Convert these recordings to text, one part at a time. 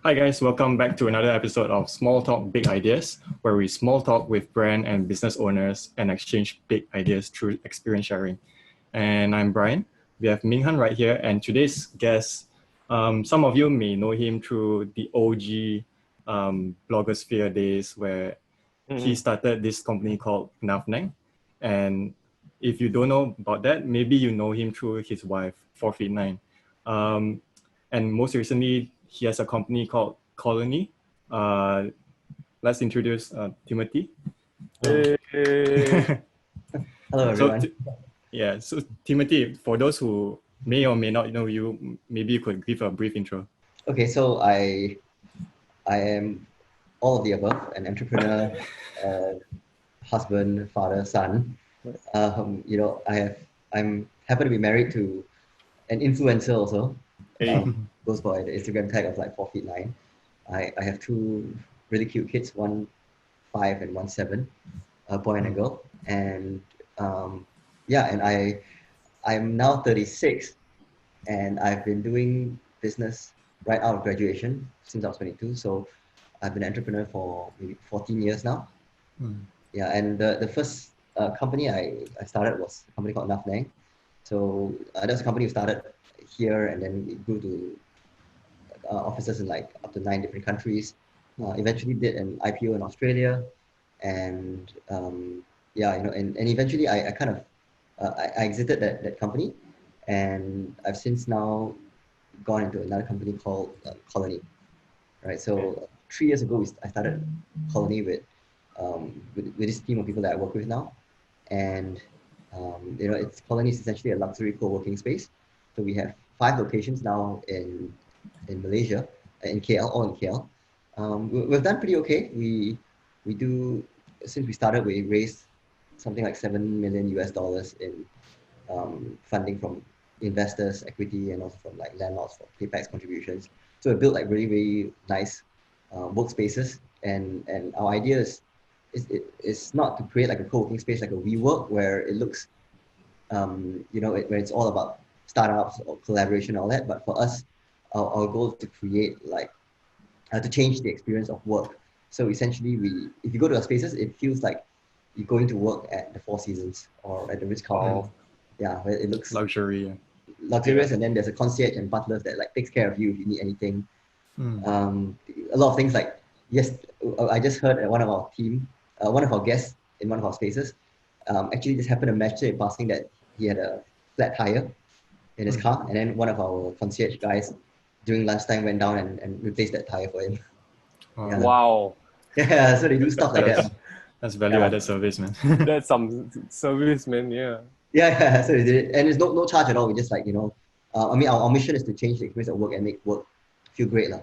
Hi guys, welcome back to another episode of Small Talk Big Ideas, where we small talk with brand and business owners and exchange big ideas through experience sharing. And I'm Brian. We have Minghan right here, and today's guest, some of you may know him through the OG blogosphere days where he started this company called Nuffnang. And if you don't know about that, maybe you know him through his wife, 4 Feet 9. And most recently, he has a company called Colony. Let's introduce Timothy. Hey. Hello, everyone. So Timothy, for those who may or may not know you, maybe you could give a brief intro. Okay, so I am all of the above, an entrepreneur, husband, father, son. I'm happen to be married to an influencer also. Goes by the Instagram tag of like 4 Feet 9. I have two really cute kids, 1 5 and 1 7, a boy and a girl. And I'm now 36, and I've been doing business right out of graduation since I was 22. So I've been an entrepreneur for maybe 14 years now. Yeah, and the first company I started was a company called Nuffnang. So that's a company we started here, and then we grew to offices in like up to 9 different countries. Eventually did an IPO in Australia, and and eventually I exited that company, and I've since now gone into another company called Colony, right? So 3 years ago I started Colony with this team of people that I work with now, and it's Colony is essentially a luxury co-working space. So we have 5 locations now in Malaysia, in KL, all in KL. We've done pretty okay. We do, since we started, we raised something like $7 million in funding from investors, equity, and also from like landlords for capex contributions. So we built like really, really nice workspaces, and our idea is not to create like a co-working space like a WeWork where it looks where it's all about startups or collaboration and all that. But for us, our goal is to create like to change the experience of work. So essentially, if you go to our spaces, it feels like you're going to work at the Four Seasons or at the Ritz-Carlton. Yeah, where it looks luxurious, and then there's a concierge and butlers that like takes care of you if you need anything. A lot of things like, yes, I just heard one of our guests in one of our spaces actually just happened to mention in passing that he had a flat tire in his car, and then one of our concierge guys during lunchtime went down and replaced that tire for him. Yeah. Wow. Yeah, so they do stuff like that. That's value-added service, man. That's some service, man. Yeah. Yeah, so they did it, and it's no charge at all. We just like our mission is to change the experience of work and make work feel great, lah.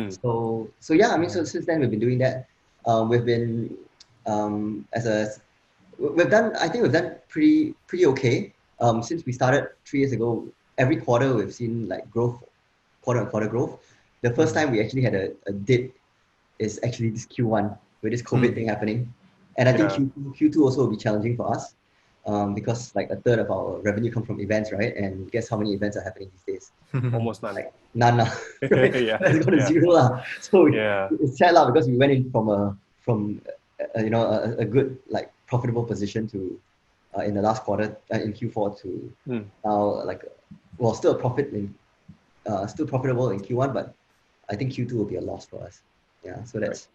So since then we've been doing that. We've been we've done pretty okay. Since we started 3 years ago, every quarter we've seen like growth, quarter-on-quarter growth. The first time we actually had a dip is actually this Q1 with this COVID thing happening, and I think Q2 also will be challenging for us because like a third of our revenue comes from events, right? And guess how many events are happening these days? Almost none. Like none, right? It's gone to zero, lah. So it's sad, lah, because we went in from a good like profitable position to in the last quarter in Q4 to now still still profitable in Q1, but I think Q2 will be a loss for us. Yeah, so that's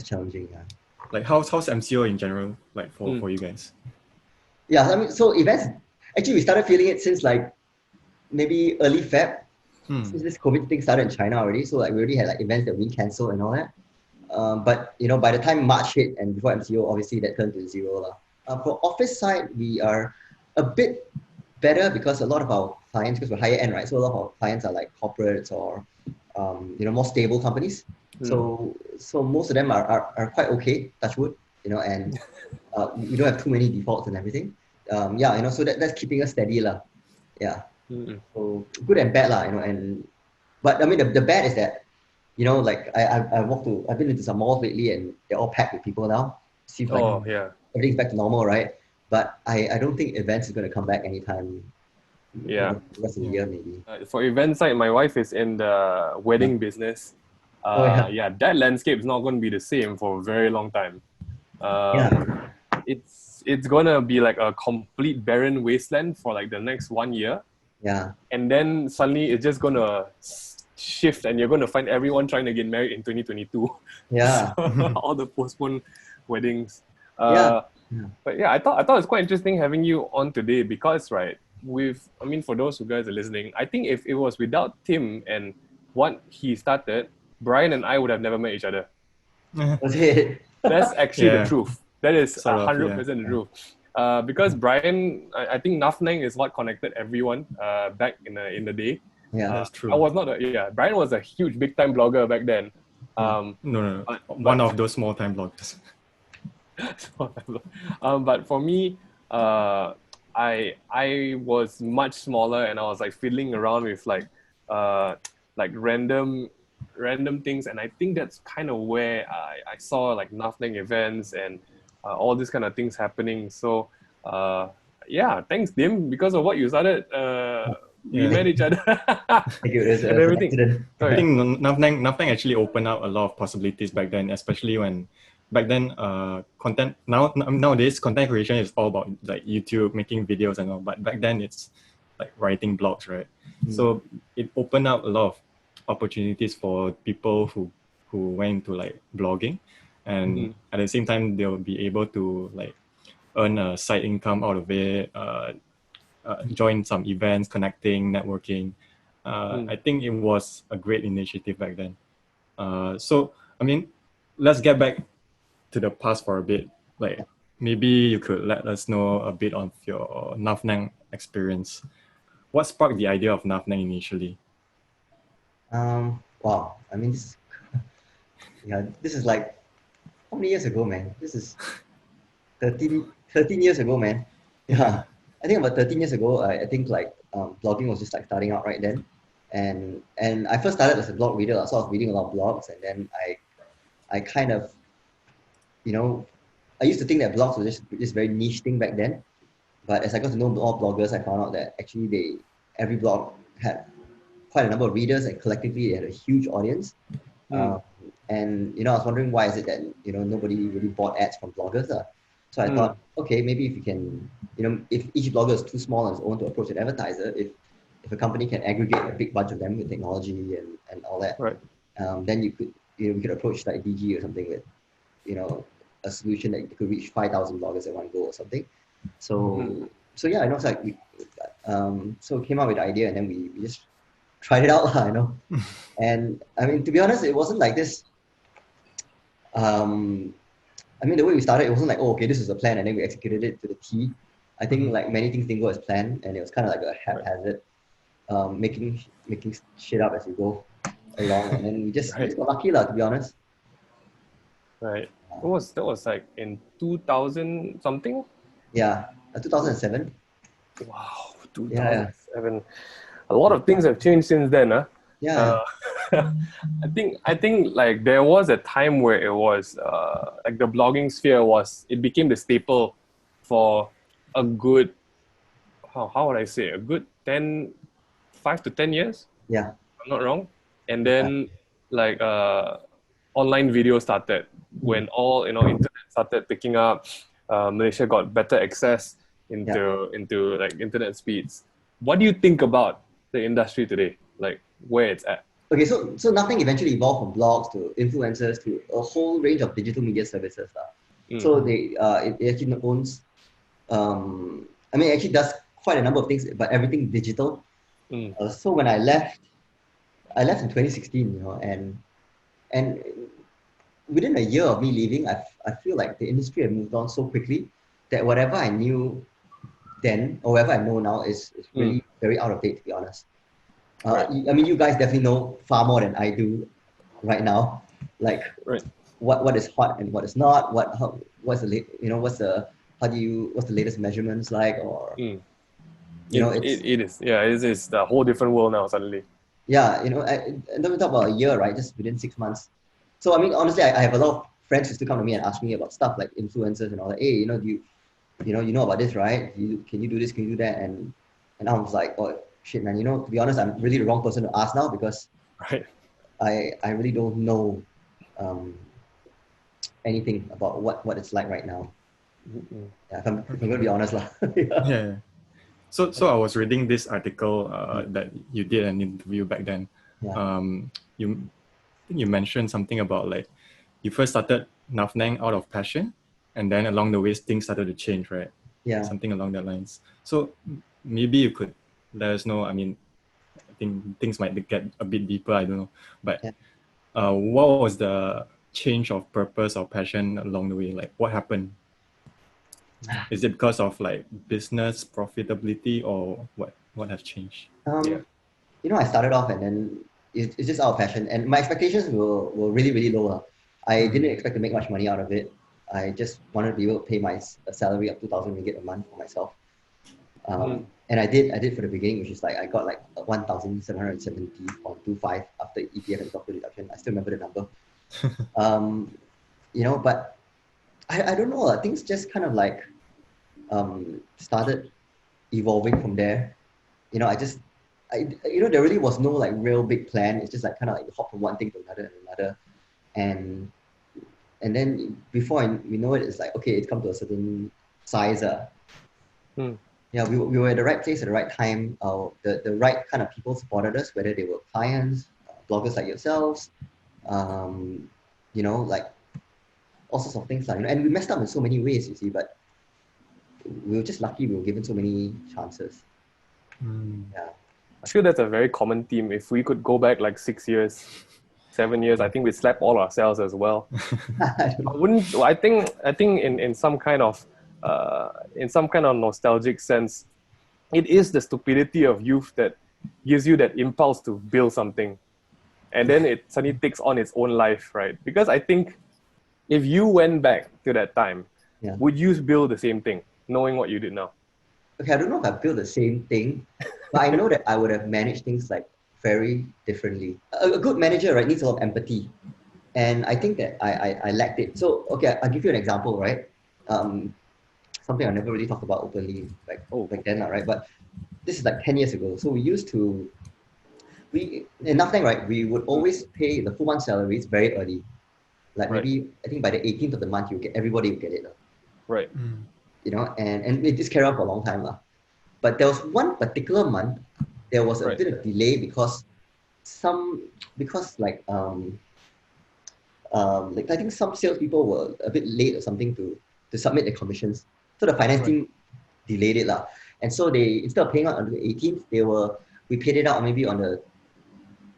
challenging. Yeah. Like how's MCO in general like for you guys? Yeah, I mean, so events, actually we started feeling it since like maybe early Feb, since this COVID thing started in China already. So like we already had like events that we canceled and all that. But by the time March hit and before MCO, obviously that turned to zero, lah. For office side, we are a bit better because a lot of our clients, because we're higher end, right? So a lot of our clients are like corporates or more stable companies. So most of them are quite okay, touch wood, and we don't have too many defaults and everything. So that's keeping us steady, lah. Yeah. So good and bad, lah. But I mean the bad is that like I've been into some malls lately and they're all packed with people now. Seems like everything's back to normal, right? But I don't think events is going to come back anytime. The rest of the year maybe. For events, like my wife is in the wedding business, Yeah, that landscape is not going to be the same for a very long time. Yeah. It's gonna be like a complete barren wasteland for like the next 1 year, Yeah. and then suddenly it's just gonna shift, and you're gonna find everyone trying to get married in 2022. Yeah. All the postponed weddings. Yeah. Uh, but yeah, I thought it's quite interesting having you on today because for those who guys are listening, I think if it was without Tim and what he started, Brian and I would have never met each other. Was it? That's actually the Yeah. truth. That is Sort of, 100% the truth. Because Brian, I think Nuffnang is what connected everyone back in the day. Yeah. That's true. I was not Brian was a huge big time blogger back then. No. But- One of those small time bloggers. But for me, I was much smaller, and I was like fiddling around with like random things, and I think that's kind of where I saw like Nuffnang events and all these kind of things happening. So yeah, thanks Dim, because of what you started. We Yeah. met each other. Thank you. It was And an everything. accident. I think Nuffnang actually opened up a lot of possibilities back then, especially when back then content nowadays content creation is all about like YouTube, making videos and all, but back then it's like writing blogs, right? So it opened up a lot of opportunities for people who went into like blogging, and at the same time they'll be able to like earn a side income out of it, join some events, connecting, networking. I think it was a great initiative back then. So, I mean, let's get back to the past for a bit. Like, maybe you could let us know a bit of your Nuffnang experience. What sparked the idea of Nuffnang initially? Wow. I mean, this is like, how many years ago, man? This is 13 years ago, man. Yeah. I think about 13 years ago, I think like blogging was just like starting out right then. And I first started as a blog reader, so I was reading a lot of blogs, and then I kind of, I used to think that blogs were just this very niche thing back then. But as I got to know more bloggers, I found out that actually every blog had quite a number of readers, and collectively they had a huge audience. And I was wondering, why is it that nobody really bought ads from bloggers? So I thought, okay, maybe if you can, if each blogger is too small on its own to approach an advertiser, if a company can aggregate a big bunch of them with technology and all that, Right. then we could approach like DG or something with, a solution that could reach 5,000 bloggers at one go or something. So yeah, it's like so came up with the idea, and then we just tried it out, And I mean, to be honest, it wasn't like this. I mean, the way we started, it wasn't like, oh, okay, this is a plan, and then we executed it to the T. I think like many things didn't go as planned, and it was kind of like a haphazard, making shit up as we go along, and then we just got lucky, to be honest. Right. That was like in 2000 something. Yeah, 2007. Wow, 2007. A lot of Yeah. things have changed since then, huh? Yeah. I think like there was a time where it was like the blogging sphere it became the staple for a good, how would I say, a good 5 to 10 years. Yeah. If I'm not wrong. And then like online video started when all internet started picking up. Malaysia got better access into like internet speeds. What do you think about the industry today, like where it's at? Okay, so Nuffnang eventually evolved from blogs to influencers to a whole range of digital media services. So it actually owns, it actually does quite a number of things, but everything digital. So when I left in 2016, and within a year of me leaving, I feel like the industry had moved on so quickly that whatever I knew then, or whatever I know now, is really very out of date, to be honest. I mean, you guys definitely know far more than I do right now, like what is hot and what is not, what's the latest measurements like, or it is the whole different world now suddenly. Yeah, and then we talk about a year, right? Just within 6 months. So I mean, honestly, I have a lot of friends who still come to me and ask me about stuff like influencers and all that. Hey, do you know about this, right? Can you do this? Can you do that? And I was like, oh shit, man. To be honest, I'm really the wrong person to ask now, because I really don't know um, anything about what it's like right now. Yeah, if I'm going to be honest, lah. Yeah. Yeah. So I was reading this article that you did an interview back then. Yeah. You I think you mentioned something about like you first started Nuffnang out of passion, and then along the way things started to change, right? Yeah. Something along that lines. So maybe you could let us know. I mean, I think things might get a bit deeper. I don't know, but Yeah. what was the change of purpose or passion along the way? Like what happened? Is it because of like business profitability or what has changed? Yeah. You know, I started off and then it's just out of passion, and my expectations were really, really low. I didn't expect to make much money out of it. I just wanted to be able to pay my salary of 2,000 ringgit a month for myself. And I did for the beginning, which is like I got like 1,770.25 after ETF and doctor deduction. I still remember the number. You know, but I don't know. Things just kind of like started evolving from there. You know, there really was no like real big plan. It's just like kind of like hop from one thing to another and another, and then before we know it, it's like okay, it's come to a certain size. Yeah, we were at the right place at the right time. The right kind of people supported us, whether they were clients, bloggers like yourselves, you know, like all sorts of things like. And we messed up in so many ways, you see, but we were just lucky we were given so many chances. Yeah. I feel that's a very common theme. If we could go back like 6 years, 7 years, I think we'd slap all ourselves as well. I think in some kind of nostalgic sense, it is the stupidity of youth that gives you that impulse to build something, and then it suddenly takes on its own life, right? Because I think if you went back to that time, would you build the same thing, knowing what you did now? Okay, I don't know if I built the same thing, but I know that I would have managed things like very differently. A good manager, right, needs a lot of empathy. And I think that I lacked it. So, okay, I'll give you an example, right? Something I never really talked about openly back then, right? But this is like 10 years ago. So in Nuffnang, right, we would always pay the full month salaries very early. Like maybe, I think by the 18th of the month, everybody would get it. Right. You know, and it just carried on for a long time. But there was one particular month, there was a bit of delay because I think some salespeople were a bit late or something to submit their commissions. So the finance team delayed it. And so they, instead of paying out on the 18th, we paid it out maybe on the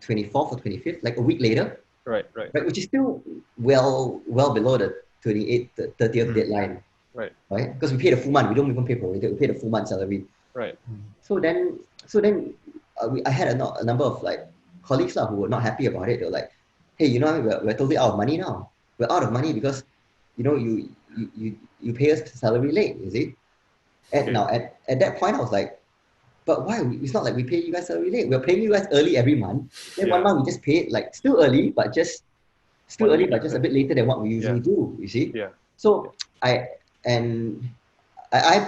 24th or 25th, like a week later. Right. Which is still well below the 28th, the 30th deadline. Right? Because we pay the full month. We don't even pay prorated. We pay the full month salary. Right. So then I had a number of like colleagues who were not happy about it. They were like, hey, you know, we're totally out of money now. We're out of money because, you know, you pay us salary late, you see? And now at that point, I was like, but why? It's not like we pay you guys salary late. We're paying you guys early every month. Then 1 month we just pay it like still early, but just a bit later than what we usually do, you see? Yeah. So I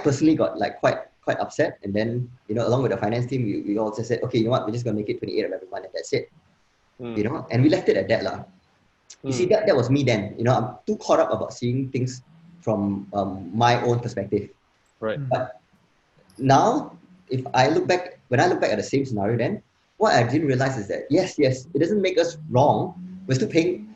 personally got like quite upset, and then, you know, along with the finance team, we all just said, okay, you know what, we're just gonna make it 28 of every month, and that's it. You know, and we left it at that. You see, that was me then. You know, I'm too caught up about seeing things from my own perspective. Right. But now, when I look back at the same scenario, then what I didn't realize is that yes, it doesn't make us wrong. We're still paying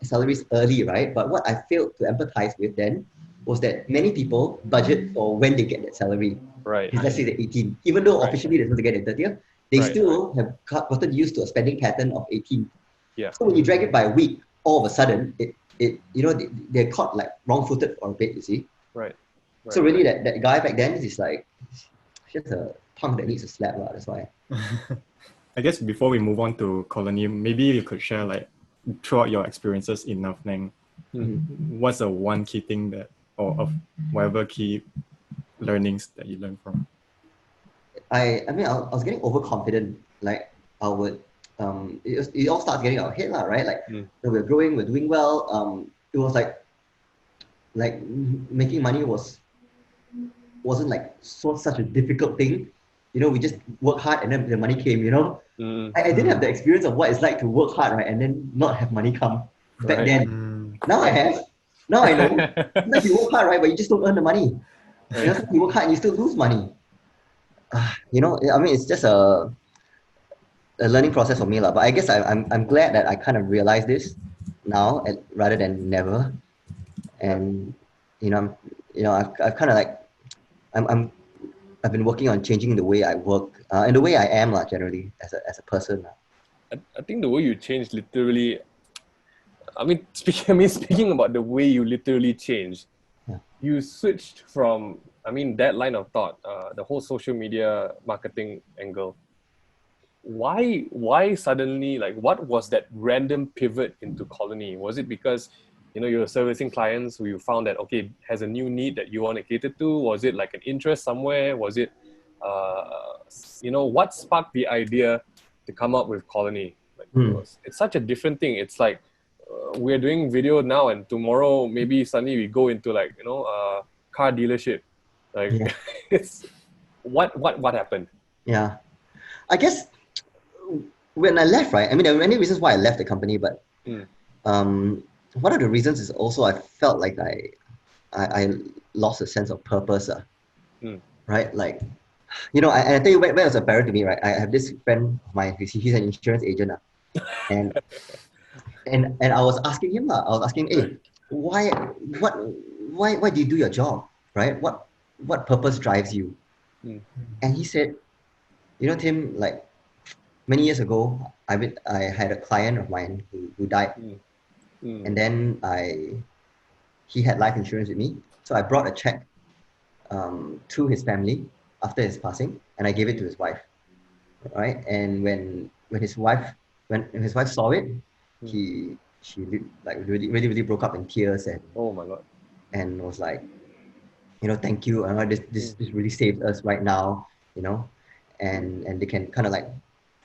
salaries early, right? But what I failed to empathize with then was that many people budget for when they get that salary. Right. Let's say the 18th, even though officially they're supposed to get it 30th, they still have gotten used to a spending pattern of 18th. Yeah. So when you drag it by a week, all of a sudden, they're caught like wrong-footed for a bit, you see. Right. So really, that guy back then is like just a punk that needs a slap, that's why. I guess before we move on to Colony, maybe you could share like throughout your experiences in Nuffnang, what's the one key thing that, or of whatever key learnings that you learned from? I was getting overconfident. Like I would, it all starts getting out of head, right? Like we're growing, we're doing well. It was like making money wasn't like such a difficult thing. You know, we just work hard and then the money came. You know, I didn't have the experience of what it's like to work hard, right, and then not have money come back Right. then. Now I have. Now I know. Sometimes you work hard, right, but you just don't earn the money. You know, sometimes you work hard and you still lose money. You know, I mean, it's just a learning process for me, lah. But I guess I'm glad that I kind of realized this now rather than never. And I've kind of like I've been working on changing the way I work and the way I am, like, generally as a person. I think the way you changed literally. I mean, speaking about the way you literally changed, you switched from, that line of thought, the whole social media marketing angle. Why suddenly, like, what was that random pivot into Colony? Was it because, you're servicing clients who you found that, okay, has a new need that you want to cater to? Was it like an interest somewhere? Was it, what sparked the idea to come up with Colony? Like, it's such a different thing. It's like, we're doing video now, and tomorrow maybe suddenly we go into like car dealership. Like, it's what happened? Yeah, I guess when I left, right? I mean, there were many reasons why I left the company, but one of the reasons is also I felt like I lost a sense of purpose. Right? Like, I tell you where it was apparent to me, right? I have this friend of mine. He's an insurance agent, and I was asking him, hey, why do you do your job, right? What purpose drives you? And he said, Tim, like, many years ago, I had a client of mine who died, and then he had life insurance with me, so I brought a check to his family after his passing, and I gave it to his wife, right? And when his wife saw it, she like really broke up in tears, and oh my God, and was like, thank you, this really saved us right now, and they can kind of like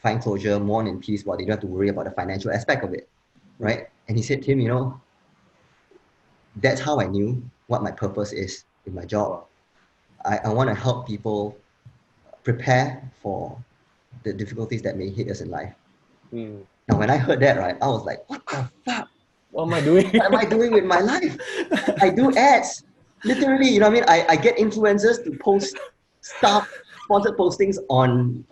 find closure, mourn in peace, while they don't have to worry about the financial aspect of it, right? And he said, Tim, that's how I knew what my purpose is in my job. I want to help people prepare for the difficulties that may hit us in life. Now, when I heard that, right, I was like, what the fuck? What am I doing? What am I doing with my life? I do ads. Literally, I get influencers to post stuff, sponsored postings on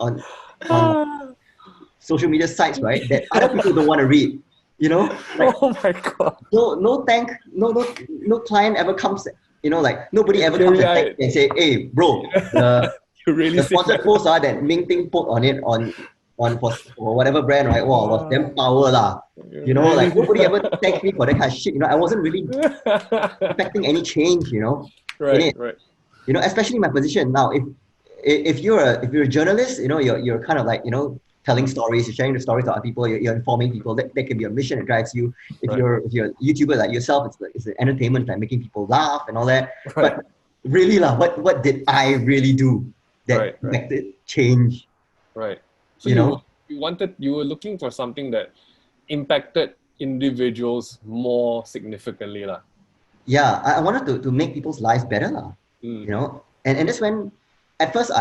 social media sites, right, that other people don't want to read. Like, oh my God. No client ever comes, like, nobody ever comes and say, hey, bro, the sponsored post that Ming Ting put on it for whatever brand, right? Wow, was damn power lah. Like, nobody ever thanked me for that kind of shit. I wasn't really expecting any change, Right. Especially my position now. If you're a journalist, you're kind of like, telling stories, you're sharing the stories to other people, you're informing people. That can be a mission that drives you. If you're a YouTuber like yourself, it's an entertainment, like making people laugh and all that. Right. But really lah, what did I really do that affected change? Right. So you were looking for something that impacted individuals more significantly lah. Yeah, I wanted to make people's lives better lah. And that's when at first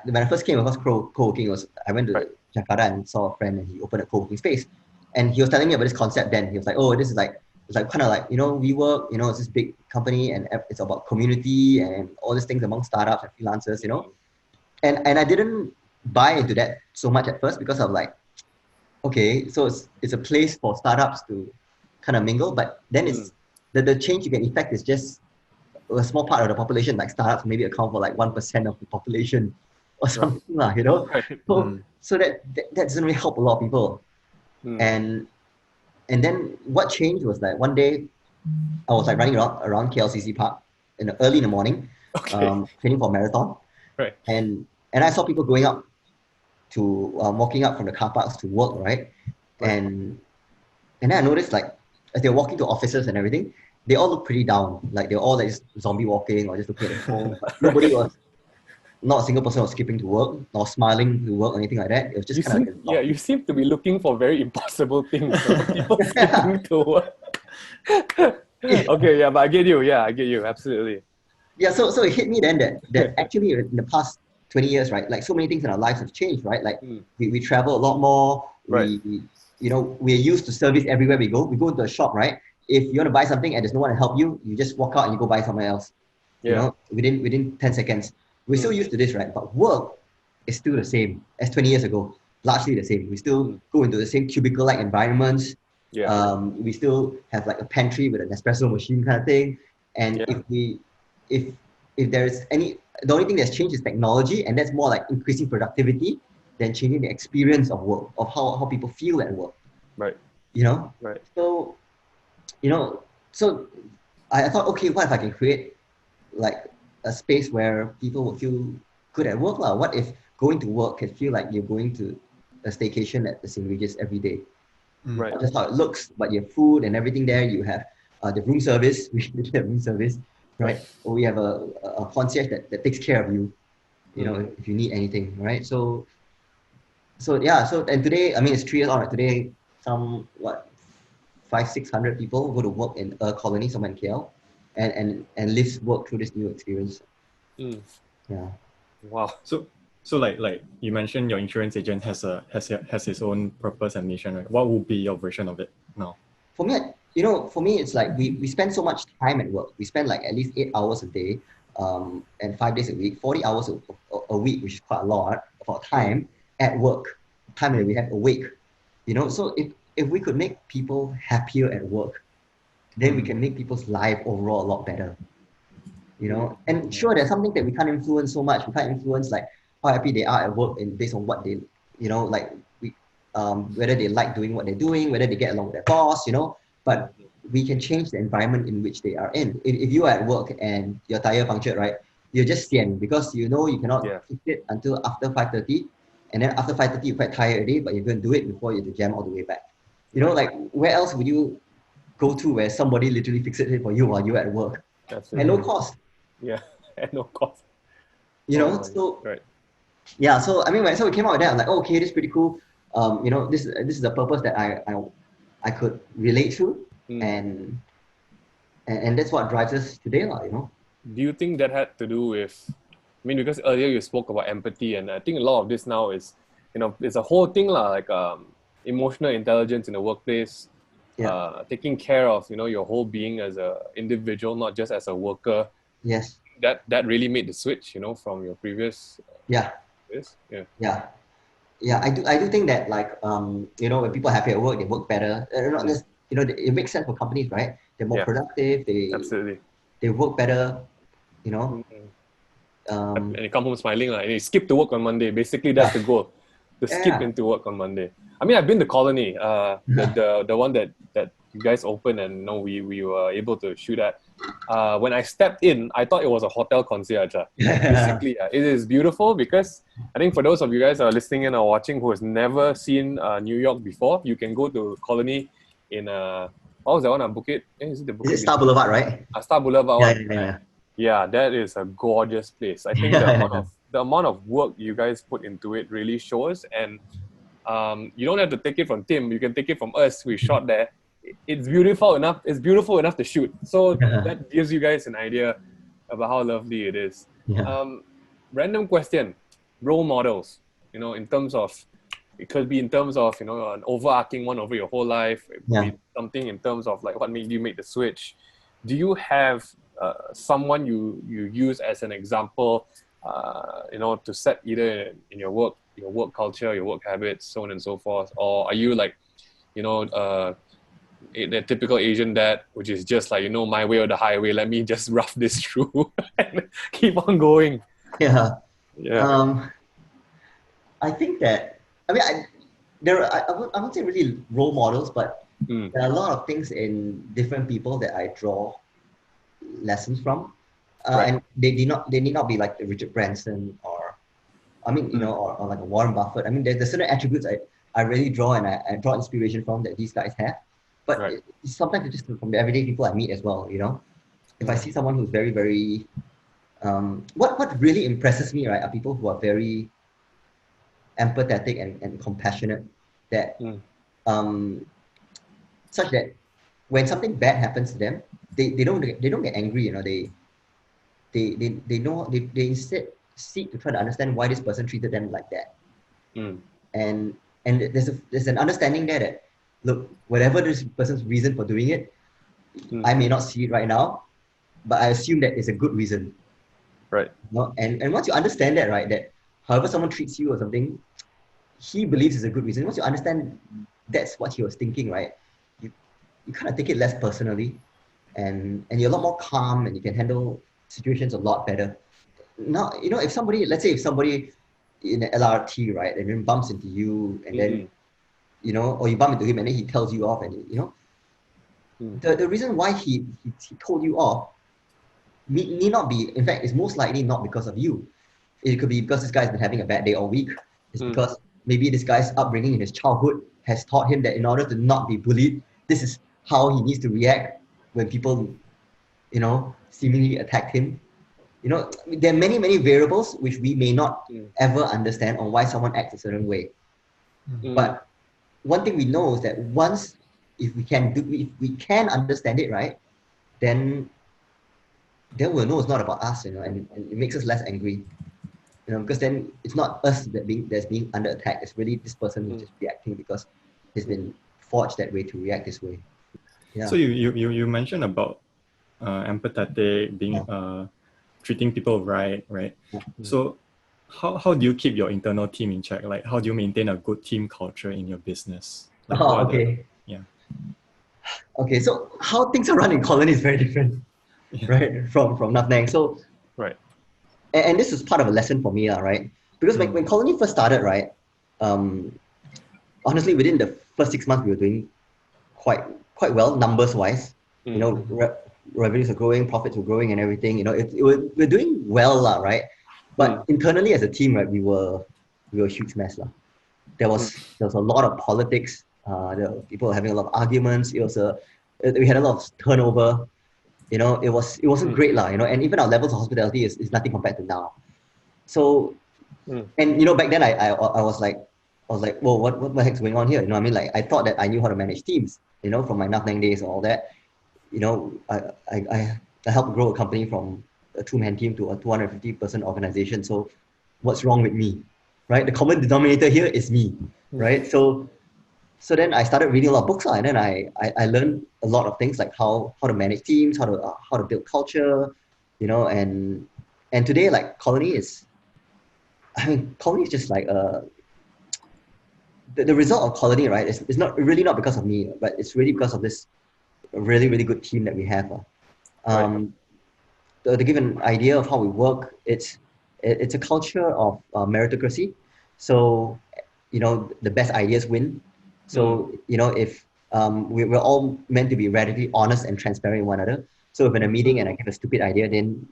when I first came across Coworking, I went to Jakarta and saw a friend, and he opened a co-working space, and he was telling me about this concept. Then he was like, oh, this is like, it's like kind of like, WeWork, it's this big company, and it's about community and all these things among startups and freelancers, and I didn't buy into that so much at first, because I'm like, okay, so it's a place for startups to kind of mingle, but then it's the change you can effect is just a small part of the population. Like, startups maybe account for like 1% of the population or something lah, So that doesn't really help a lot of people. And then what changed was that one day I was like running around KLCC Park early in the morning, training for a marathon, and I saw people going up to walking up from the car parks to work, right? And then I noticed, like, as they're walking to offices and everything, they all look pretty down. Like, they're all like just zombie walking or just looking at the phone. Not a single person was skipping to work or smiling to work or anything like that. It was just kind of like, you seem to be looking for very impossible things. People skipping to work. Okay, but I get you. Yeah, I get you. Absolutely. Yeah, so it hit me then that actually in the past 20 years, right? Like so many things in our lives have changed, right? Like we travel a lot more. Right. We're used to service everywhere we go. We go into a shop, right? If you want to buy something and there's no one to help you, you just walk out and you go buy somewhere else. You know, within 10 seconds. We're still used to this, right? But work is still the same as 20 years ago. Largely the same. We still go into the same cubicle-like environments. We still have like a pantry with an espresso machine kind of thing. And if there's the only thing that's changed is technology, and that's more like increasing productivity than changing the experience of work, of how people feel at work. Right. You know? Right. So, so I thought, okay, what if I can create like a space where people will feel good at work? What if going to work can feel like you're going to a staycation at the St. Regis every day? Right. Not just how it looks, but you have food and everything there. You have the room service. We have room service, right? Or we have a concierge that takes care of you, if you need anything, right? So and today, I mean, it's 3 years on. Right? Today, 500-600 people go to work in a colony somewhere in KL, and live work through this new experience. Yeah. Wow. So like you mentioned, your insurance agent has his own purpose and mission, right? What would be your version of it now? For me, it's like we spend so much time at work. We spend like at least 8 hours a day, and 5 days a week, 40 hours a week, which is quite a lot of our time at work, time that we have awake. So if we could make people happier at work, then we can make people's life overall a lot better. And sure, there's something that we can't influence so much. We can't influence like how happy they are at work and based on what they, whether they like doing what they're doing, whether they get along with their boss, but we can change the environment in which they are in. If you are at work and your tire punctured, right, you're just sian because you cannot fix it until after 5:30, and then after 5:30 you're quite tired already, but you're going to do it before you have to jam all the way back. Like where else would you go to where somebody literally fixes it for you while you're at work? Absolutely. At no cost. Yeah, at no cost. So right. Yeah, so I mean, when we came out with that, I'm like, okay, this is pretty cool. This is a purpose that I could relate to, and that's what drives us today, Do you think that had to do with? I mean, because earlier you spoke about empathy, and I think a lot of this now is, it's a whole thing like emotional intelligence in the workplace, taking care of your whole being as a individual, not just as a worker. Yes. That really made the switch, from your previous. I do think that like when people are happy at work, they work better. It makes sense for companies, right? They're more productive. Absolutely. They work better. And you come home smiling, and you skip to work on Monday. Basically, that's the goal. Skip into work on Monday. I mean, I've been to Colony, the one that you guys opened, and we were able to shoot at. When I stepped in, I thought it was a hotel concierge. Basically, it is beautiful because I think for those of you guys who are listening in or watching who has never seen New York before, you can go to Colony in what was that one on Bukit? Is it the Bukit? Is it Star Boulevard, right? Star Boulevard one. Yeah. Yeah, that is a gorgeous place. I think the amount of work you guys put into it really shows, and you don't have to take it from Tim. You can take it from us. We shot there. It's beautiful enough. It's beautiful enough to shoot. So that gives you guys an idea about how lovely it is. Random question: role models. In terms of, it could be in terms of an overarching one over your whole life. It could be something in terms of like what made you make the switch. Do you have someone you use as an example, to set either in your work culture, your work habits, so on and so forth, or are you like, the typical Asian dad, which is just like, my way or the highway, let me just rough this through and keep on going? I think that, I mean, I won't say really role models, but there are a lot of things in different people that I draw lessons from, and they need not be like the Richard Branson or like a Warren Buffett. I mean, there's certain attributes I really draw and I draw inspiration from that these guys have, but sometimes it's just from the everyday people I meet as well. If I see someone who's very, very what really impresses me, right, are people who are very empathetic and compassionate, that such that when something bad happens to them, they don't get angry. They instead seek to try to understand why this person treated them like that. Mm. And there's an understanding there that, look, whatever this person's reason for doing it, I may not see it right now, but I assume that it's a good reason. Right. You know? And once you understand that, right, that however someone treats you or something, he believes is a good reason. Once you understand that's what he was thinking, right, you kind of take it less personally, and you're a lot more calm, and you can handle situations a lot better. Now, you know, let's say if somebody in the LRT, right, and then bumps into you, and then, you know, or you bump into him and then he tells you off, and you know, the reason why he told you off need not be, in fact, it's most likely not because of you. It could be because this guy's been having a bad day all week. It's because maybe this guy's upbringing in his childhood has taught him that in order to not be bullied, this is how he needs to react when people, you know, seemingly attack him. You know, there are many, many variables which we may not ever understand on why someone acts a certain way. But one thing we know is that once, if we can understand it, right, then we'll know it's not about us, you know, and it makes us less angry. You know, because then it's not us that's being under attack. It's really this person who's just reacting because he's been forged that way to react this way. Yeah. So you mentioned about empathetic, being treating people right? So how do you keep your internal team in check? Like, how do you maintain a good team culture in your business? Like, okay. Okay, so how things are run in Colony is very different, right, from Nuffnang. So right. And this is part of a lesson for me, right? Because when Colony first started, right, honestly, within the first 6 months, we were doing quite well, numbers wise. You know, revenues are growing, profits were growing, and everything. You know, we're doing well, right? But internally as a team, right, we were a huge mess, lah. There was a lot of politics. People were having a lot of arguments. We had a lot of turnover. You know, it wasn't great, lah. You know, and even our levels of hospitality is nothing compared to now. So, and you know, back then I was like, well, what the heck's going on here? You know, I mean, like, I thought that I knew how to manage teams. You know, from my Nuffnang days and all that. You know, I helped grow a company from a 2-man team to a 250-person organization. So, what's wrong with me, right? The common denominator here is me, right? So then I started reading a lot of books, and then I learned a lot of things like how to manage teams, how to build culture, you know, and today, like, Colony is just like the result of Colony, right? It's not really not because of me, but it's really because of this really, really good team that we have. To give an idea of how we work, it's a culture of meritocracy. So, you know, the best ideas win. So, you know, if we're all meant to be radically honest and transparent with one another. So if in a meeting and I give a stupid idea, then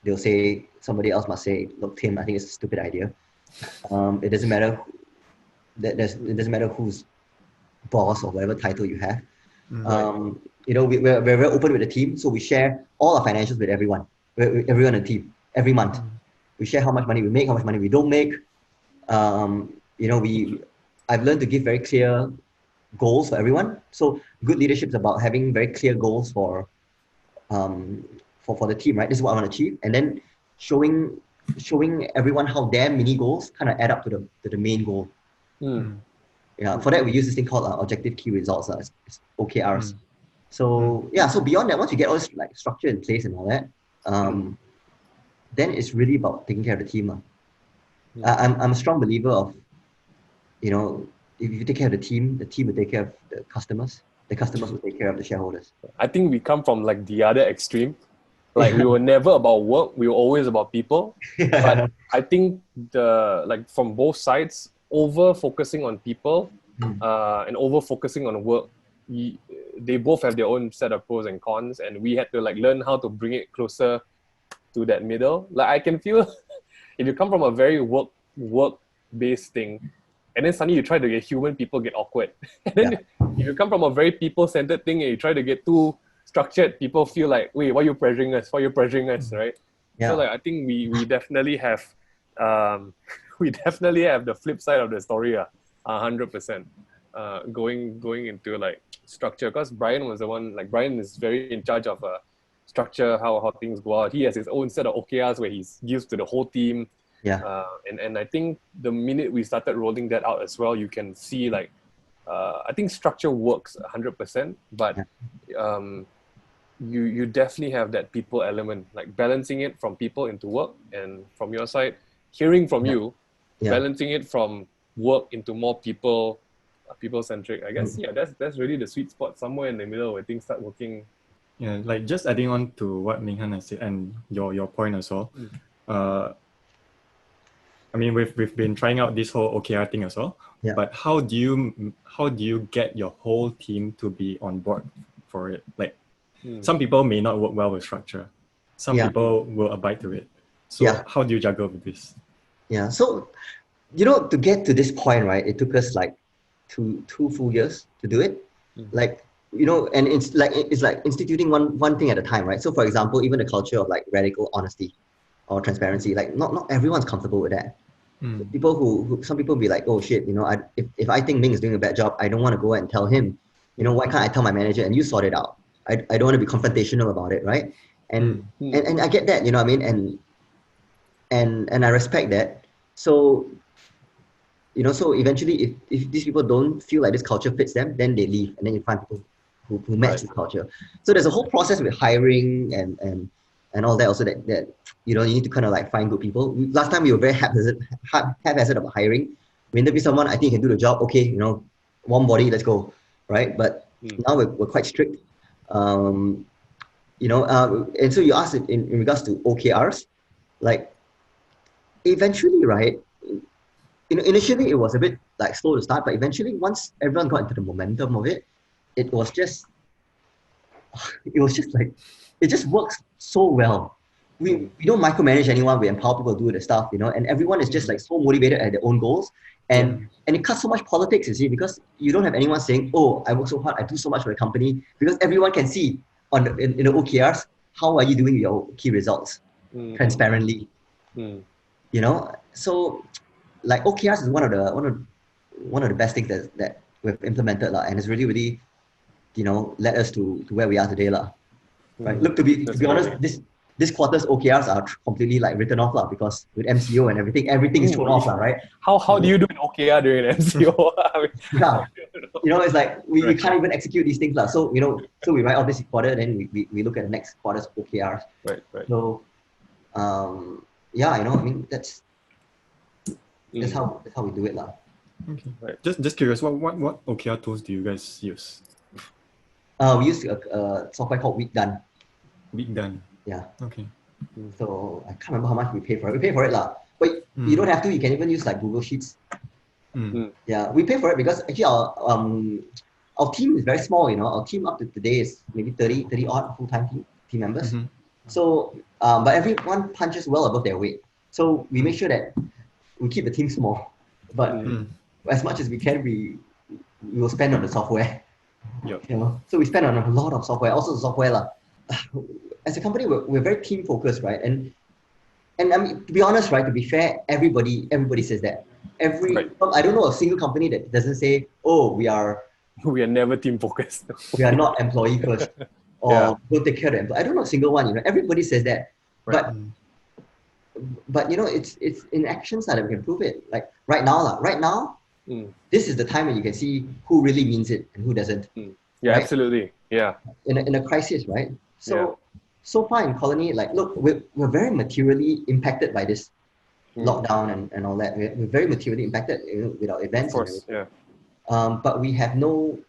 they'll say, somebody else must say, look, Tim, I think it's a stupid idea. It doesn't matter. It doesn't matter who's boss or whatever title you have. You know, we're very open with the team. So we share all our financials with everyone in the team every month. We share how much money we make, how much money we don't make. You know, I've learned to give very clear goals for everyone. So good leadership is about having very clear goals for the team, right? This is what I want to achieve, and then showing everyone how their mini goals kind of add up to the main goal. Yeah, for that we use this thing called objective key results. It's OKRs. So yeah, so beyond that, once you get all this like structure in place and all that, then it's really about taking care of the team. I'm a strong believer of, you know, if you take care of the team will take care of the customers will take care of the shareholders. I think we come from like the other extreme. Like we were never about work, we were always about people. But I think from both sides, over focusing on people and over focusing on work, they both have their own set of pros and cons, and we had to like learn how to bring it closer to that middle. Like I can feel if you come from a very work based thing, and then suddenly you try to get human, people get awkward. And then if you come from a very people-centered thing and you try to get too structured, people feel like, wait, why are you pressuring us? Why are you pressuring us, right? Yeah. So like I think we definitely have the flip side of the story, 100%. Going into like structure, because Brian was the one, like Brian is very in charge of structure, how things go out. He has his own set of OKRs where he gives to the whole team. And I think the minute we started rolling that out as well, you can see like, I think structure works 100%, but you definitely have that people element, like balancing it from people into work, and from your side, hearing from you, balancing it from work into more people centric. I guess that's really the sweet spot, somewhere in the middle where things start working. Yeah, like just adding on to what Minghan has said and your point as well. I mean, we've been trying out this whole OKR thing as well. Yeah. But how do you get your whole team to be on board for it? Like, some people may not work well with structure. Some people will abide to it. So how do you juggle with this? Yeah. So, to get to this point, right, it took us like two full years to do it. Like, and it's like instituting one thing at a time, right? So for example, even the culture of like radical honesty or transparency, like not everyone's comfortable with that. So some people be like, oh shit, if I think Ming is doing a bad job, I don't want to go and tell him, why can't I tell my manager and you sort it out? I don't want to be confrontational about it, right? And I get that, what I mean, and I respect that. So, so eventually if these people don't feel like this culture fits them, then they leave, and then you find people who match the culture. So there's a whole process with hiring and all that also that you need to kind of like find good people. Last time we were very haphazard about hiring. We interview someone, I think he can do the job. Okay, warm body, let's go, right? But now we're quite strict. And so you asked in regards to OKRs, like eventually, right? Initially it was a bit like slow to start, but eventually once everyone got into the momentum of it, it was just like, it just works so well. We don't micromanage anyone, we empower people to do the stuff, and everyone is just like so motivated at their own goals. And it cuts so much politics, you see, because you don't have anyone saying, oh, I work so hard, I do so much for the company, because everyone can see in the OKRs, how are you doing your key results transparently, so like OKRs is one of the best things that we've implemented, and it's really led us to where we are today, right? Look, to be honest, this quarter's OKRs are completely like written off, because with MCO and everything is thrown off, right? How do you do an OKR during an MCO? It's like we can't even execute these things, so so we write off this quarter, then we look at the next quarter's OKRs. Right. So I mean that's how we do it, Okay. Right. Just curious, what OKR tools do you guys use? We use a software called Week Done. Week Done. Yeah. Okay. So I can't remember how much we pay for it. We pay for it, but you don't have to. You can even use like Google Sheets. Yeah, we pay for it because actually our team is very small. Our team up to today is maybe 30 odd full-time team members. So, but everyone punches well above their weight. So we make sure that we keep the team small, but as much as we can, we will spend on the software. Yep. So we spend on a lot of software. Also the software, as a company, we're very team focused, right? And I mean, to be honest, right? To be fair, everybody says that. I don't know a single company that doesn't say, "Oh, we are never team focused. We are not employee first, or don't take care of the employee." I don't know a single one. Everybody says that, but it's in actions that we can prove it. Like right now, this is the time when you can see who really means it and who doesn't. Yeah, right? Absolutely. Yeah. In a crisis, right? So far in Colony, like, look, we're very materially impacted by this lockdown and all that. We're very materially impacted with our events. Of course, but we haven't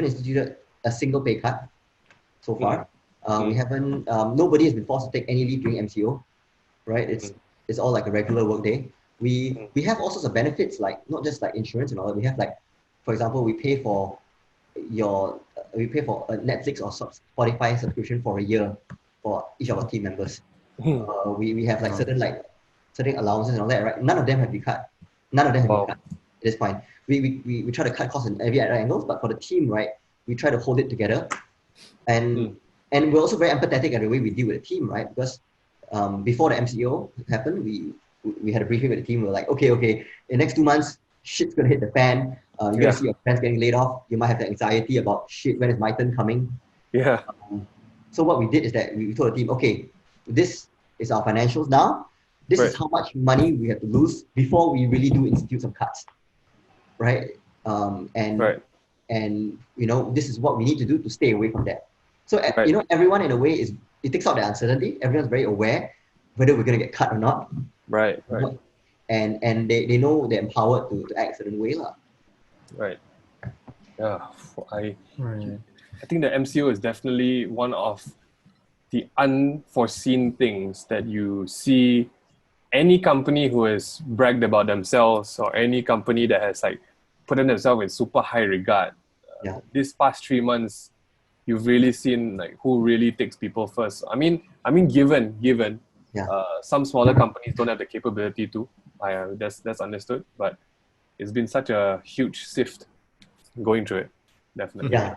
instituted a single pay cut so far. We haven't. Nobody has been forced to take any leave during MCO, right? It's all like a regular work day. We have all sorts of benefits, like not just like insurance and all that. We have like, for example, we pay for a Netflix or Spotify subscription for a year for each of our team members. We have like certain allowances and all that, right? None of them have been cut. Been cut at this point. We try to cut costs in every other angles, but for the team, right, we try to hold it together. And we're also very empathetic at the way we deal with the team, right? Because before the MCO happened, we had a briefing with the team. We were like, okay, in the next 2 months, shit's gonna hit the fan. You're gonna see your friends getting laid off. You might have the anxiety about shit, when is my turn coming? Yeah. So what we did is that we told the team, okay, this is our financials now. This Right. is how much money we have to lose before we really do institute some cuts, right? Right. And this is what we need to do to stay away from that. So Right. everyone in a way it takes out the uncertainty. Everyone's very aware whether we're going to get cut or not. Right. Right. And they know they're empowered to act a certain way lah. Right. Yeah. I Right. think the MCO is definitely one of the unforeseen things that you see any company who has bragged about themselves or any company that has like put themselves in super high regard. Yeah. This past 3 months, you've really seen like who really takes people first. I mean, given Yeah. some smaller companies don't have the capability to. That's understood, but it's been such a huge shift going through it. Definitely. Yeah.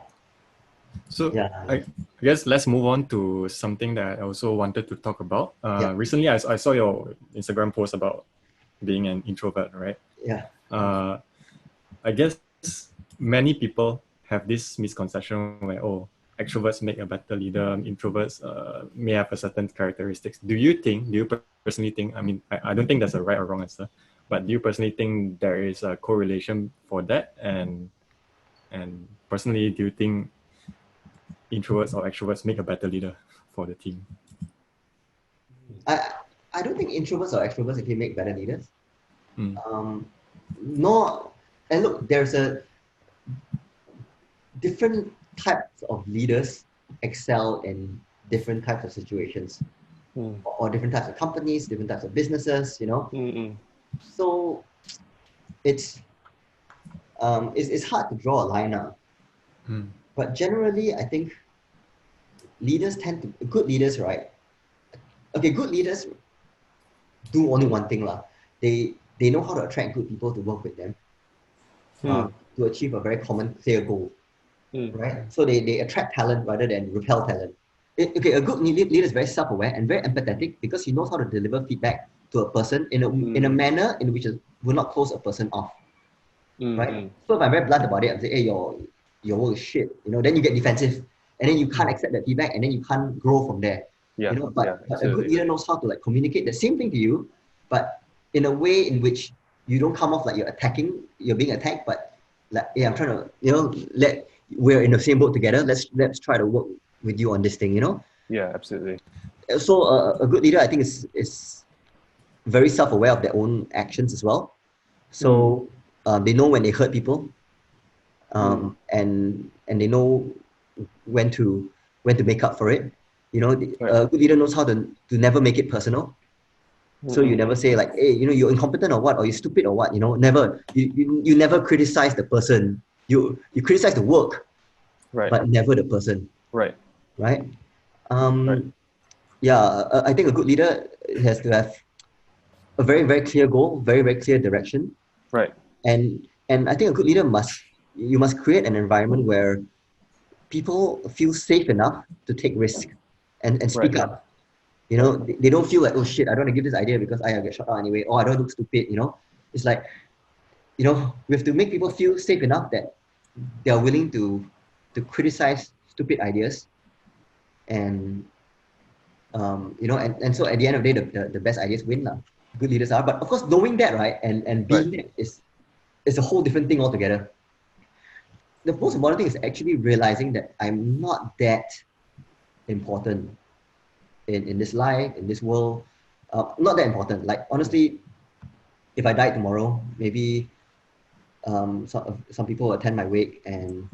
So Yeah. I guess let's move on to something that I also wanted to talk about. Yeah. Recently, I saw your Instagram post about being an introvert, right? Yeah. I guess many people have this misconception where, extroverts make a better leader, introverts may have a certain characteristics. Do you personally think, I mean, I don't think there's a right or wrong answer, but do you personally think there is a correlation for that? And personally, do you think introverts or extroverts make a better leader for the team? I don't think introverts or extroverts actually make better leaders. Mm. And look, there's a different types of leaders excel in different types of situations, or different types of companies, different types of businesses, So it's hard to draw a line now. But generally, I think good leaders, right? Okay, good leaders do only one thing lah. They know how to attract good people to work with them, to achieve a very common, clear goal, right? So they attract talent rather than repel talent. A good leader is very self-aware and very empathetic because he knows how to deliver feedback to a person in a manner in which it will not close a person off, right? So if I'm very blunt about it, I'm saying, hey, your work is shit, then you get defensive, and then you can't accept that feedback, and then you can't grow from there. Yeah, But a good leader knows how to like communicate the same thing to you, but in a way in which you don't come off like you're being attacked, but like, hey, I'm trying to, we're in the same boat together. Let's try to work with you on this thing, Yeah, absolutely. So a good leader, I think, is very self-aware of their own actions as well. So they know when they hurt people, and they know when to make up for it. A good leader knows how to never make it personal. So you never say like, hey, you're incompetent or what, or you're stupid or what, never. You never criticize the person. You criticize the work, Right. but never the person. Right. Right. Yeah, I think a good leader has to have a very, very clear goal, very, very clear direction. Right. And I think a good leader must create an environment where people feel safe enough to take risk and speak up. They don't feel like, oh shit, I don't want to give this idea because I get shut down anyway, or I don't look stupid, It's like, we have to make people feel safe enough that they're willing to criticize stupid ideas. And, and so at the end of the day, the best ideas win lah. Good leaders are. But of course, knowing that, right, and being that is a whole different thing altogether. The most important thing is actually realizing that I'm not that important in this life, in this world. Not that important. Like, honestly, if I died tomorrow, maybe some people will attend my wake and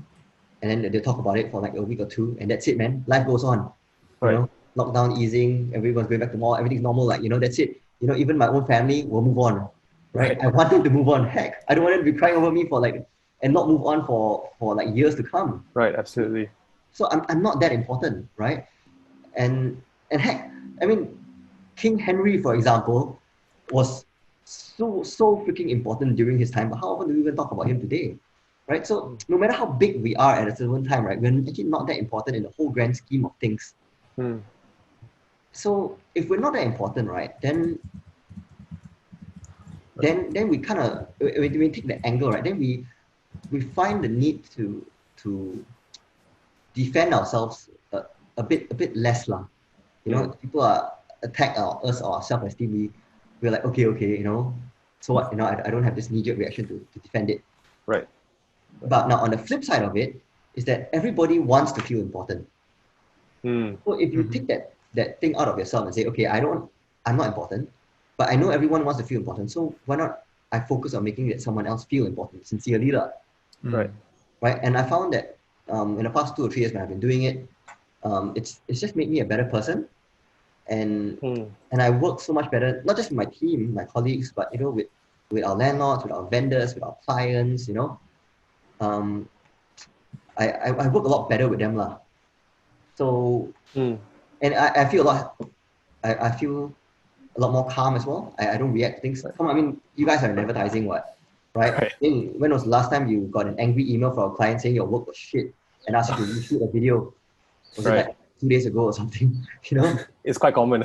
then they'll talk about it for like a week or two, and that's it, man. Life goes on. Lockdown easing, everyone's going back to mall, everything's normal, like, that's it. Even my own family will move on, right? I want them to move on. Heck, I don't want them to be crying over me for like, and not move on for like years to come. Right, absolutely. So I'm not that important, right? And heck, I mean, King Henry, for example, was so freaking important during his time, but how often do we even talk about him today? Right? So no matter how big we are at a certain time, right, we're actually not that important in the whole grand scheme of things. So if we're not that important, right, then we kind of, when we take the angle, right, then we find the need to defend ourselves a bit less lah. People are attack us or our self-esteem. we're like, okay, you know, so what? You know, I don't have this knee-jerk reaction to defend it. Right. But now on the flip side of it is that everybody wants to feel important. So if you take that thing out of yourself and say, okay, I'm not important, but I know everyone wants to feel important. So why not I focus on making that someone else feel important, sincerely, Right. right? And I found that in the past 2 or 3 years when I've been doing it, it's just made me a better person, and I work so much better, not just with my team, my colleagues, but you know, with our landlords, with our vendors, with our clients. You know, I work a lot better with them, lah. So and I feel a lot. I feel a lot more calm as well. I don't react to things. Come on, I mean, you guys are in advertising, what? Right? Right. When was the last time you got an angry email from a client saying your work was shit and asked you to reshoot a video? Was it like 2 days ago or something? You know? It's quite common.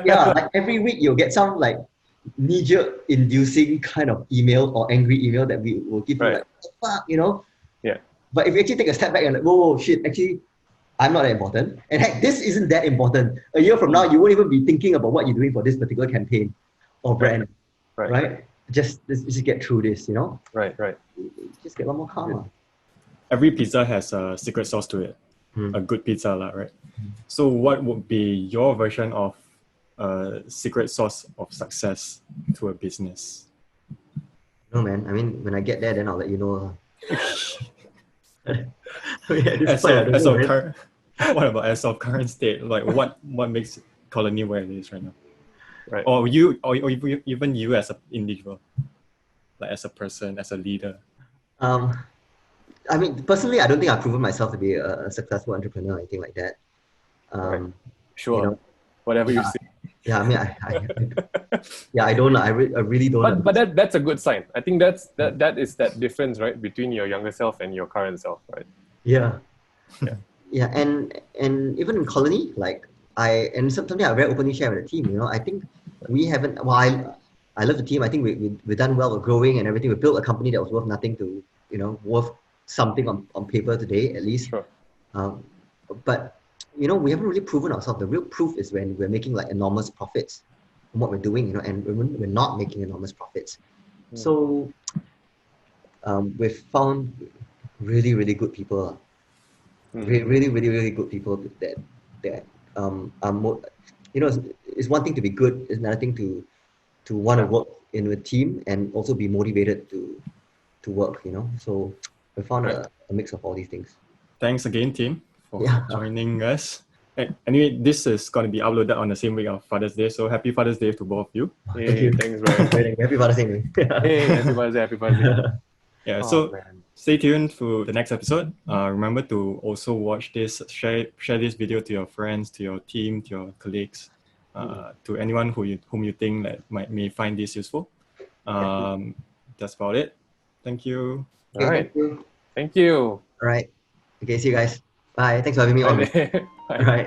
Yeah, like every week you'll get some like knee-jerk inducing kind of email or angry email that we will give you like, fuck, you know? Yeah. But if you actually take a step back and like, whoa, shit, actually, I'm not that important. And heck, this isn't that important. A year from now, you won't even be thinking about what you're doing for this particular campaign or brand, right? Just get through this, you know? Right. Just get a lot more calm. Every pizza has a secret sauce to it. A good pizza, right? So what would be your version of a secret sauce of success to a business? No, man. I mean, when I get there, then I'll let you know. What about as of current state? Like what makes Colony where it is right now? Right. Or even you as an individual, like as a person, as a leader. I mean, personally, I don't think I've proven myself to be a successful entrepreneur or anything like that. Sure. You know, whatever you see. Yeah, I mean, I don't. I really don't. But that's a good sign. I think that is that difference, right, between your younger self and your current self, right? Yeah. And even in Colony, like something I very openly share with the team. You know, I think we haven't. Well, I love the team. I think we've done well. We're growing and everything. We built a company that was worth nothing to, you know, worth something on paper today at least. Sure. But you know, we haven't really proven ourselves. The real proof is when we're making like enormous profits from what we're doing, you know, and we're not making enormous profits. So we've found really, really good people. Really, really, really good people that are more, you know, it's one thing to be good, it's another thing to want to work in a team and also be motivated to work, you know. So we found a mix of all these things. Thanks again, team, for joining us. Anyway, this is going to be uploaded on the same week of Father's Day, so happy Father's Day to both of you. Hey, thanks, Brian. Happy Father's Day. Hey, happy Father's Day. Yeah, stay tuned for the next episode. Remember to also watch this, share this video to your friends, to your team, to your colleagues, to anyone whom you think that may find this useful. That's about it. Thank you. All right. Thank you. All right. Okay, see you guys. Bye. Thanks for having me on. Bye. All right.